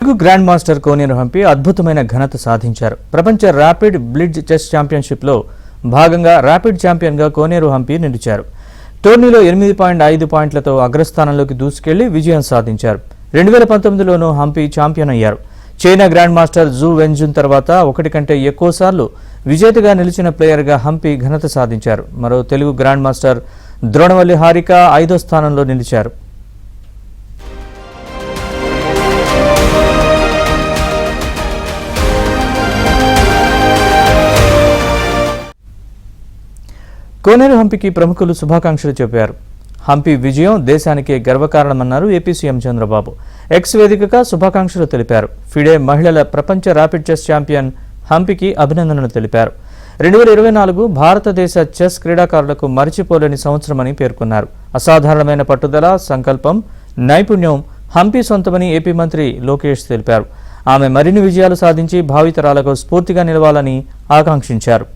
Telugu grand master కోనేరు హంపి అద్భుతమైన ఘనత సాధించారు. ప్రపంచ ర్యాపిడ్ బ్లిడ్జ్ చెస్ ఛాంపియన్షిప్లో భాగంగా ర్యాపిడ్ ఛాంపియన్గా కోనేరు హంపి నిలిచారు. టోర్నీలో 8.5 పాయింట్లతో అగ్రస్థానంలోకి దూసుకెళ్లి విజయం సాధించారు. 2019లోనూ హంపి ఛాంపియన్ అయ్యారు. చైనా గ్రాండ్ మాస్టర్ జూ వెన్జున్ తర్వాత ఒకటి కంటే ఎక్కువసార్లు విజేతగా నిలిచిన ప్లేయర్గా హంపి ఘనత సాధించారు. మరో తెలుగు గ్రాండ్ మాస్టర్ ద్రోణవల్లి హారిక 5వ స్థానంలో నిలిచారు. కోనేరు హంపికి ప్రముఖులు శుభాకాంక్షలు చెప్పారు. హంపి విజయం దేశానికే గర్వకారణమన్నారు ఏపీ సీఎం చంద్రబాబు. ఎక్స్ వేదికగా శుభాకాంక్షలు తెలిపారు. ఫిడే మహిళల ప్రపంచ ర్యాపిడ్ చెస్ ఛాంపియన్ హంపికి అభినందనలు తెలిపారు. 2024 భారతదేశ చెస్ క్రీడాకారులకు మరిచిపోలేని సంవత్సరమని పేర్కొన్నారు. అసాధారణమైన పట్టుదల, సంకల్పం, నైపుణ్యం హంపి సొంతమని ఏపీ మంత్రి లోకేష్ తెలిపారు. ఆమె మరిన్ని విజయాలు సాధించి భావితరాలకు స్ఫూర్తిగా నిలవాలని ఆకాంక్షించారు.